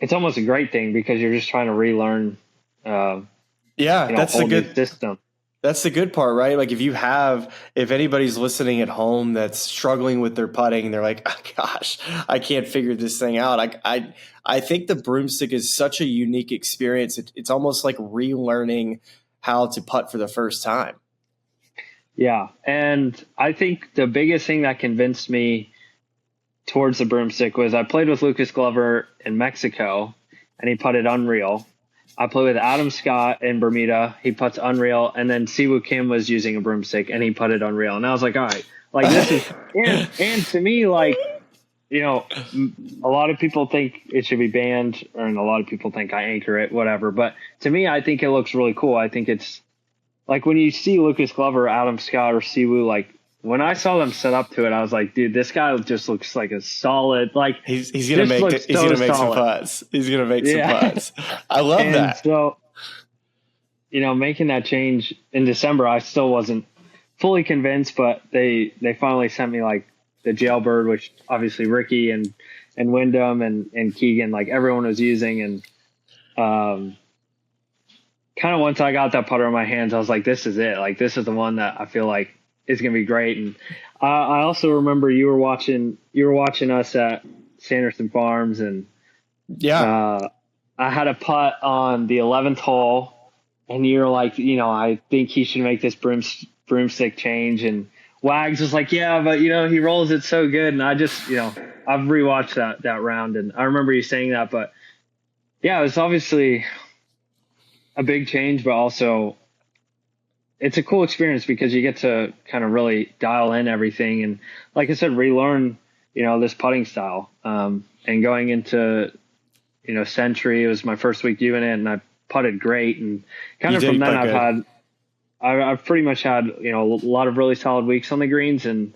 it's almost a great thing, because you're just trying to relearn, that's a good system. That's the good part, right? Like if anybody's listening at home that's struggling with their putting, they're like, oh, gosh, I can't figure this thing out. I think the broomstick is such a unique experience. It's almost like relearning how to putt for the first time. Yeah. And I think the biggest thing that convinced me towards the broomstick was I played with Lucas Glover in Mexico and he putted unreal. I played with Adam Scott in Bermuda. He putts unreal. And then Siwoo Kim was using a broomstick and he putted unreal. And I was like, all right, like this is, and to me, like, you know, a lot of people think it should be banned and a lot of people think I anchor it, whatever. But to me, I think it looks really cool. I think it's like when you see Lucas Glover, Adam Scott, or Siwoo, like when I saw them set up to it, I was like, dude, this guy just looks like a solid, like he's gonna make some putts. He's gonna make some putts. I love that. So, you know, making that change in December, I still wasn't fully convinced, but they finally sent me like the Jailbird, which obviously Ricky and Wyndham and Keegan, like everyone was using, and kind of once I got that putter in my hands, I was like, this is it. Like this is the one that I feel like is going to be great. And I also remember you were watching us at Sanderson Farms, and I had a putt on the 11th hole, and you were like, you know, I think he should make this broomstick change. And Wags was like, yeah, but you know, he rolls it so good. And I just, you know, I've rewatched that round, and I remember you saying that. But yeah, it was obviously a big change, but also it's a cool experience because you get to kind of really dial in everything. And like I said, relearn, you know, this putting style. And going into, you know, Century, it was my first week doing it, and I putted great. And kind of from then I've pretty much had, you know, a lot of really solid weeks on the greens. And,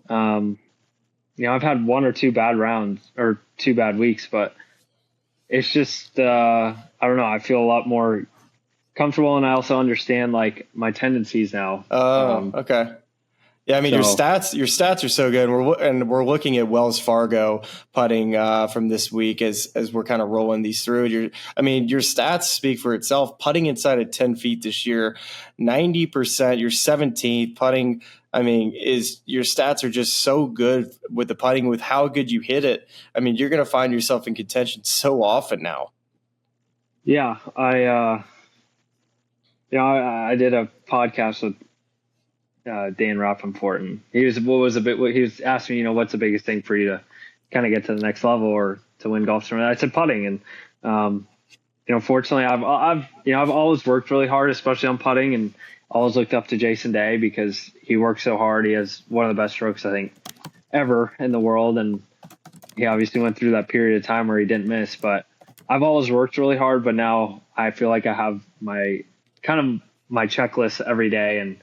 you know, I've had one or two bad rounds or 2 bad weeks, but it's just, I don't know. I feel a lot more comfortable, and I also understand like my tendencies now. Okay. Yeah, I mean, your stats are so good. We're looking at Wells Fargo putting from this week as we're kind of rolling these through. Your stats speak for itself. Putting inside of 10 feet this year, 90%. You're 17th putting. I mean, your stats are just so good with the putting, with how good you hit it. I mean, you're going to find yourself in contention so often now. Yeah, I did a podcast with Dan Rappaport, and he was asking me, you know, what's the biggest thing for you to kind of get to the next level or to win golf tournament? I said putting, and you know, fortunately, I've always worked really hard, especially on putting, and always looked up to Jason Day because he works so hard. He has one of the best strokes I think ever in the world, and he obviously went through that period of time where he didn't miss. But I've always worked really hard, but now I feel like I have my checklist every day, and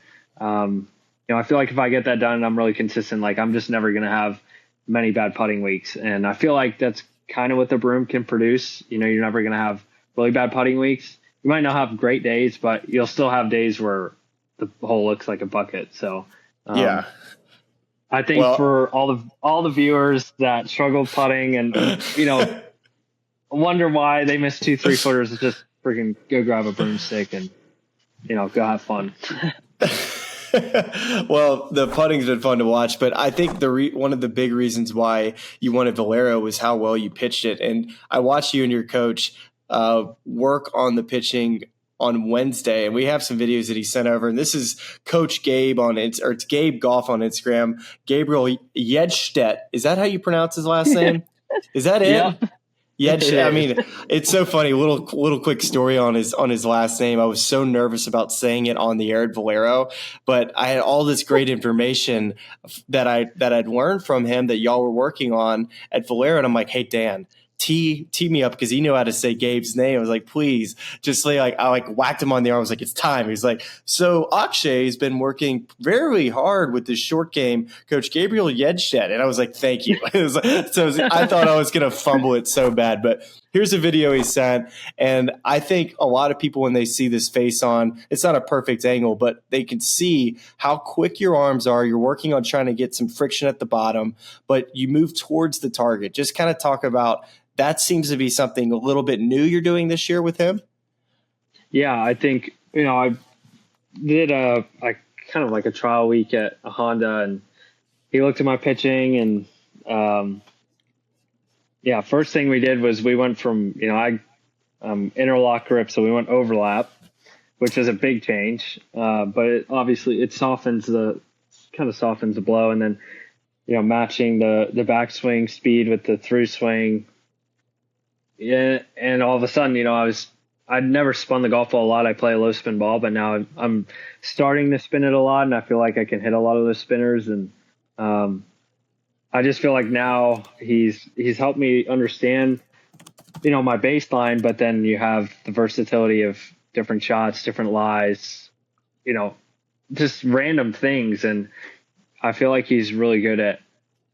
you know, I feel like if I get that done and I'm really consistent, like I'm just never going to have many bad putting weeks. And I feel like that's kind of what the broom can produce. You know, you're never going to have really bad putting weeks. You might not have great days, but you'll still have days where the hole looks like a bucket. So yeah, I think for all the viewers that struggle putting and, you know, wonder why they miss 2 3-footers, just freaking go grab a broomstick and, you know, go have fun. Well, the putting's been fun to watch, but I think one of the big reasons why you wanted Valero was how well you pitched it. And I watched you and your coach work on the pitching on Wednesday, and we have some videos that he sent over. And this is Coach Gabe it's Gabe Golf on Instagram. Gabriel Hjertstedt. Is that how you pronounce his last name? Is that it? Yeah. Yeah, I mean, it's so funny. Little quick story on his last name. I was so nervous about saying it on the air at Valero, but I had all this great information that I'd learned from him that y'all were working on at Valero, and I'm like, hey Dan, tee me up, because he knew how to say Gabe's name. I was like, please, just say, like, I whacked him on the arm. I was like, it's time. He's like, so Akshay has been working very hard with this short game, Coach Gabriel Hjertstedt. And I was like, thank you. I thought I was going to fumble it so bad, but here's a video he sent. And I think a lot of people, when they see this face on, it's not a perfect angle, but they can see how quick your arms are. You're working on trying to get some friction at the bottom, but you move towards the target. Just kind of talk about that. Seems to be something a little bit new you're doing this year with him. Yeah, I think, you know, did a kind of like a trial week at a Honda, and he looked at my pitching, and first thing we did was we went from interlock grip, so we went overlap, which is a big change, but it obviously softens the blow, and then matching the backswing speed with the through swing. Yeah, and all of a sudden, I'd never spun the golf ball a lot. I play a low spin ball, but now I'm starting to spin it a lot, and I feel like I can hit a lot of those spinners. And I just feel like now he's helped me understand, my baseline. But then you have the versatility of different shots, different lies, just random things. And I feel like he's really good at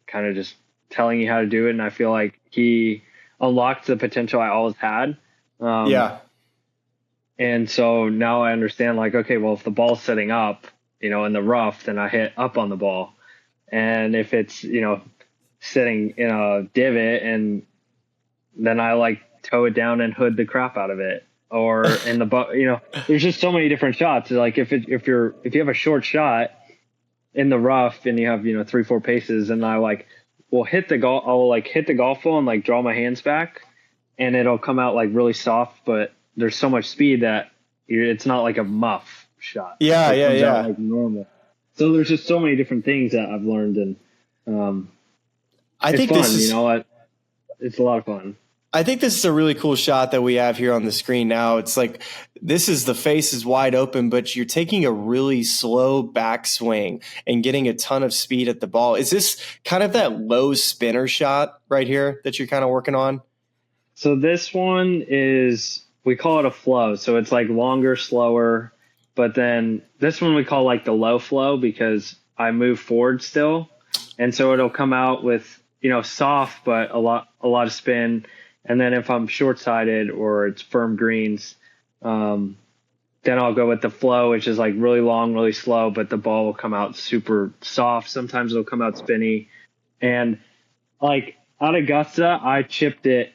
kind of just telling you how to do it. And I feel like he unlocked the potential I always had. And so now I understand, like, okay, well, if the ball's setting up, in the rough, then I hit up on the ball. And if it's, sitting in a divot, and then I like toe it down and hood the crap out of it. Or in the, there's just so many different shots. Like if you have a short shot in the rough and you have, 3-4 paces, and I will hit the golf ball and like draw my hands back, and it'll come out like really soft, but there's so much speed that it's not like a muff shot. Yeah. Out like normal. So there's just so many different things that I've learned, and I think fun, this is, it's a lot of fun. I think this is a really cool shot that we have here on the screen now. It's like the face is wide open, but you're taking a really slow backswing and getting a ton of speed at the ball. Is this kind of that low spinner shot right here that you're kind of working on? So this one is, we call it a flow. So it's like longer, slower. But then this one we call like the low flow, because I move forward still. And so it'll come out with, soft, but a lot of spin. And then if I'm short-sided or it's firm greens, then I'll go with the flow, which is like really long, really slow, but the ball will come out super soft. Sometimes it'll come out spinny. And like at Augusta, I chipped it.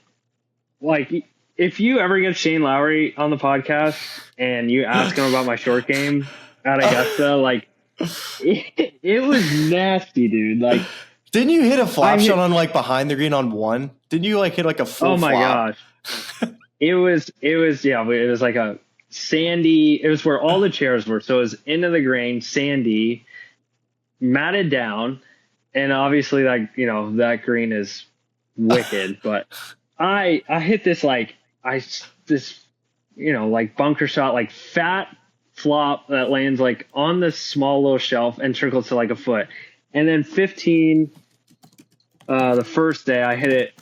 Like if you ever get Shane Lowry on the podcast and you ask him about my short game at Augusta, like it was nasty, dude. Like, didn't you hit a flop shot on like behind the green on one? Didn't you like hit like a full flop? Oh my gosh. It was like a sandy, it was where all the chairs were. So it was into the grain, sandy, matted down. And obviously that green is wicked, but I hit this like bunker shot, like fat flop that lands like on this small little shelf and trickles to like a foot. And then 15, the first day I hit it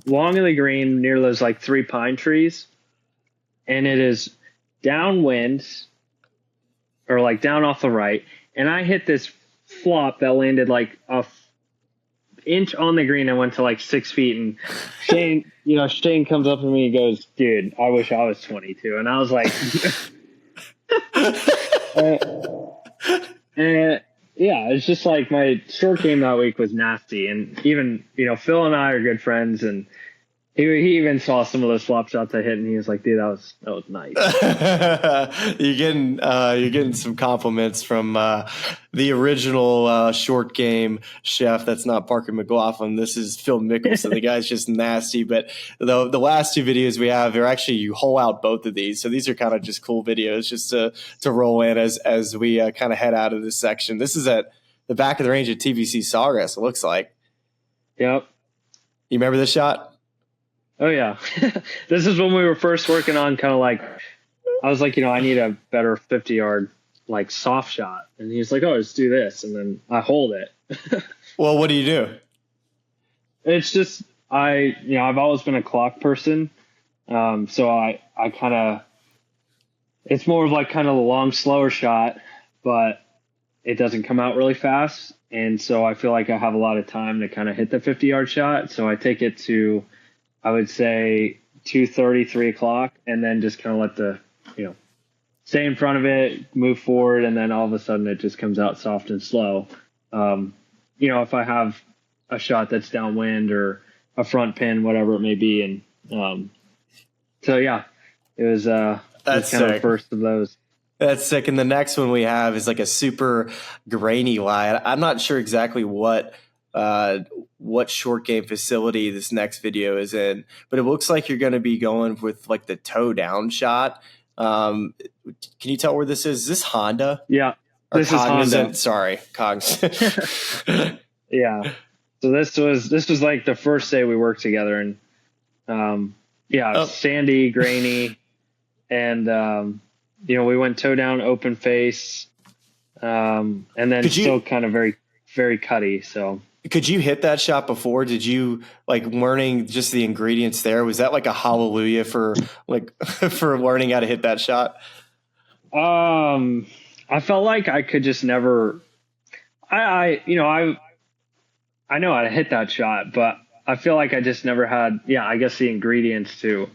long of the green near those like 3 pine trees, and it is downwind or like down off the right. And I hit this flop that landed like a inch on the green and went to like 6 feet. And Shane comes up to me and goes, "Dude, I wish I was 22." And I was like, yeah, it's just like my short game that week was nasty. And even, Phil and I are good friends, and he even saw some of those flop shots I hit, and he was like, "Dude, that was nice." You're getting some compliments from the original short game chef. That's not Parker McLaughlin. This is Phil Mickelson. The guy's just nasty. But the last 2 videos we have are actually, you hole out both of these. So these are kind of just cool videos just to roll in as we kind of head out of this section. This is at the back of the range at TVC Sawgrass, it looks like. Yep. You remember this shot? Oh yeah. This is when we were first working on kind of like, I was like, I need a better 50-yard like soft shot. And he's like, "Oh, let's do this." And then I hold it. Well, what do you do? It's just, I've always been a clock person. So I kind of, it's more of like kind of a long, slower shot, but it doesn't come out really fast. And so I feel like I have a lot of time to kind of hit the 50-yard shot. So I take it to, I would say 2:30, 3 o'clock, and then just kind of let the, stay in front of it, move forward, and then all of a sudden it just comes out soft and slow. If I have a shot that's downwind or a front pin, whatever it may be. And so, yeah, it was kind of the first of those. That's sick. And the next one we have is like a super grainy lie. I'm not sure exactly what short game facility this next video is in, but it looks like you're going to be going with like the toe down shot. Can you tell where this is? Is this Honda? Yeah, this is Honda. Sorry, Cognizant. Yeah. So this was like the first day we worked together, and sandy, grainy, and we went toe down, open face, and then still kind of very, very cutty. So could you hit that shot before? Did you like learning just the ingredients there? Was that like a hallelujah for for learning how to hit that shot? I felt like I could just never. I know how to hit that shot, but I feel like I just never had, I guess the ingredients to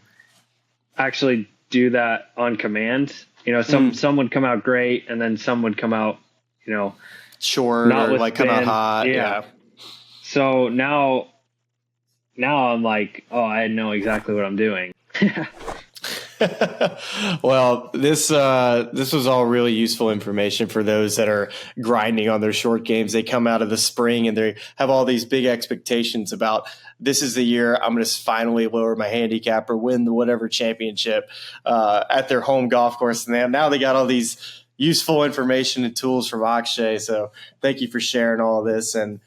actually do that on command. Some would come out great, and then some would come out, short or like come out hot. Yeah. So now I'm like, I know exactly what I'm doing. Well, this was all really useful information for those that are grinding on their short games. They come out of the spring and they have all these big expectations about this is the year I'm going to finally lower my handicap or win the whatever championship at their home golf course. And now they got all these useful information and tools from Akshay. So thank you for sharing all of this. And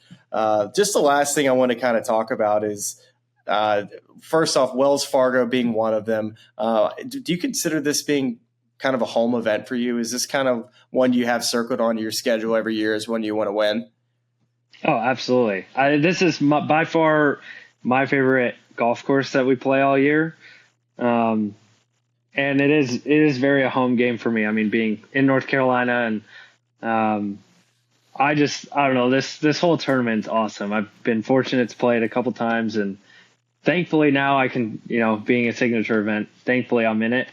just the last thing I want to kind of talk about is first off, Wells Fargo being one of them. Do you consider this being kind of a home event for you? Is this kind of one you have circled on your schedule every year as one you want to win? Oh, absolutely. This is by far my favorite golf course that we play all year. And it is very a home game for me. I mean, being in North Carolina, and I don't know, this whole tournament's awesome. I've been fortunate to play it a couple times, and thankfully now I can, being a signature event, thankfully I'm in it.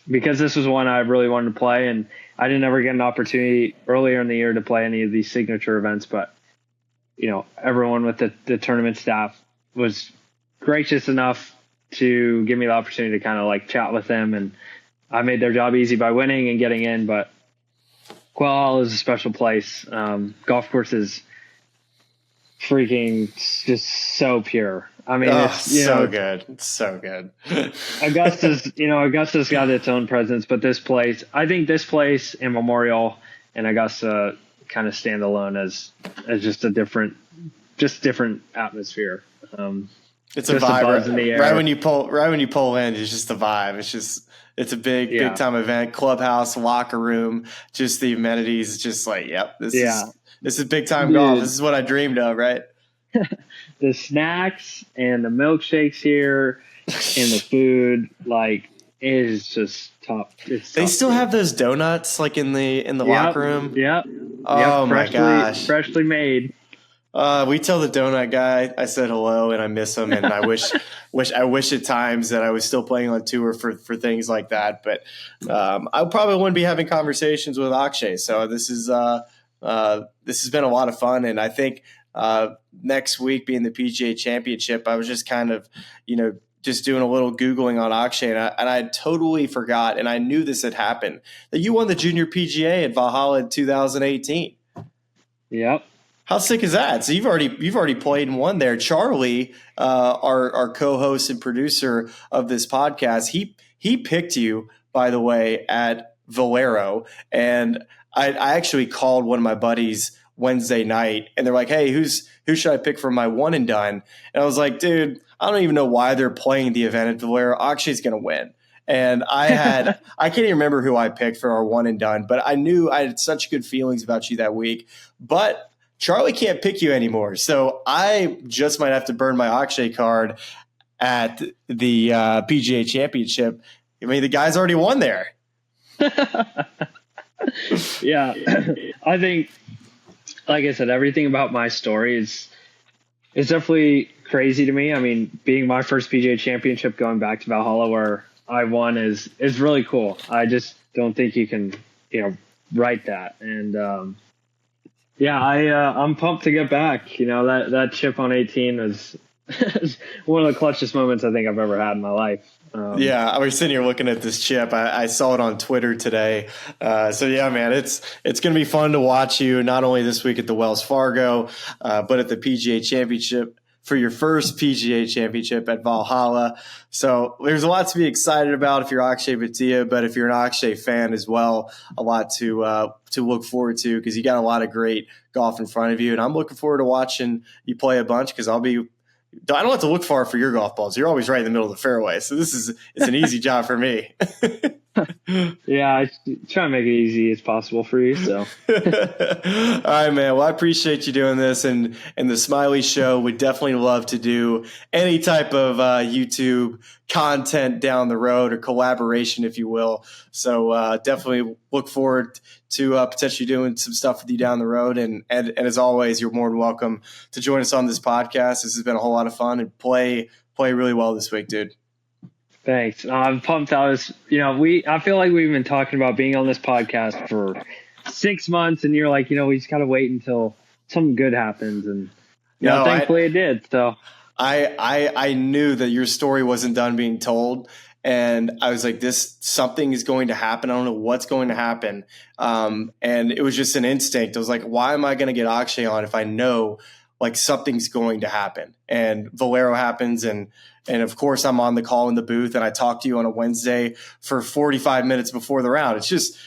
Because this was one I really wanted to play, and I didn't ever get an opportunity earlier in the year to play any of these signature events, but everyone with the tournament staff was gracious enough to give me the opportunity to kind of like chat with them, and I made their job easy by winning and getting in. But Quail is a special place. Golf course is freaking just so pure. I mean, it's so good. It's so good. Augusta's got its own presence, but I think this place and Memorial and Augusta kind of stand alone as just a different atmosphere. It's a vibe in the air. Right when you pull in, it's just a vibe. It's a big time event. Clubhouse, locker room, just the amenities. Just like, this is big time golf. This is what I dreamed of, right? The snacks and the milkshakes here and the food, like, it is just top. They still have those donuts like in the locker room. Yep. Oh my gosh. Freshly made. We tell the donut guy I said hello and I miss him, and I wish at times that I was still playing on tour for things like that. But I probably wouldn't be having conversations with Akshay. So this has been a lot of fun, and I think next week being the PGA Championship, I was just kind of just doing a little Googling on Akshay, and I totally forgot, and I knew this had happened, that you won the Junior PGA at Valhalla in 2018. Yep. How sick is that? So you've already played and won there. Charlie, our co-host and producer of this podcast, he picked you, by the way, at Valero, and I actually called one of my buddies Wednesday night, and they're like, "Hey, who should I pick for my one and done?" And I was like, "Dude, I don't even know why they're playing the event at Valero. Akshay's going to win." And I can't even remember who I picked for our one and done, but I knew I had such good feelings about you that week. But Charlie can't pick you anymore, so I just might have to burn my Akshay card at the PGA Championship. I mean, the guy's already won there. Yeah, I think, like I said, everything about my story is definitely crazy to me. I mean, being my first PGA Championship, going back to Valhalla where I won is really cool. I just don't think you can, write that. And I'm pumped to get back. That chip on 18 was one of the clutchest moments I think I've ever had in my life. Yeah, I was sitting here looking at this chip. I saw it on Twitter today. So yeah, man, it's going to be fun to watch you not only this week at the Wells Fargo, but at the PGA Championship for your first PGA Championship at Valhalla. So there's a lot to be excited about if you're Akshay Bhatia, but if you're an Akshay fan as well, a lot to look forward to because you got a lot of great golf in front of you. And I'm looking forward to watching you play a bunch because I don't have to look far for your golf balls. You're always right in the middle of the fairway. So it's an easy job for me. Yeah, I try to make it easy as possible for you. So, all right, man. Well, I appreciate you doing this, and the Smylie Show would definitely love to do any type of YouTube content down the road or collaboration, if you will. So definitely look forward to potentially doing some stuff with you down the road. And as always, you're more than welcome to join us on this podcast. This has been a whole lot of fun and play really well this week, dude. Thanks. I'm pumped. I feel like we've been talking about being on this podcast for 6 months, and you're like, we just got to wait until something good happens. And thankfully it did. So I knew that your story wasn't done being told. And I was like, something is going to happen. I don't know what's going to happen. And it was just an instinct. I was like, why am I going to get Akshay on if I know like something's going to happen? And Valero happens. And of course I'm on the call in the booth and I talk to you on a Wednesday for 45 minutes before the round. It's just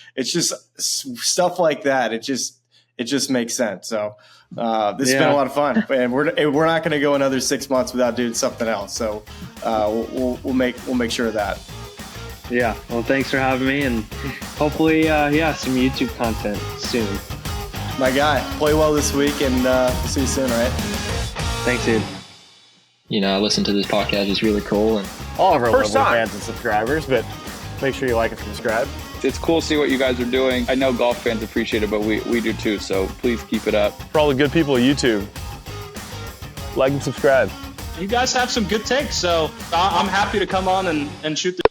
stuff like that. It just makes sense. So this has been a lot of fun, and we're not going to go another 6 months without doing something else. So we'll make sure of that. Yeah. Well, thanks for having me, and hopefully, some YouTube content soon. My guy, play well this week, and we'll see you soon. All right. Thanks, dude. I listen to this podcast. It's really cool, and all of our lovely fans and subscribers. But make sure you like and subscribe. It's cool to see what you guys are doing. I know golf fans appreciate it, but we do too. So please keep it up. For all the good people at YouTube, like and subscribe. You guys have some good takes, so I'm happy to come on and shoot the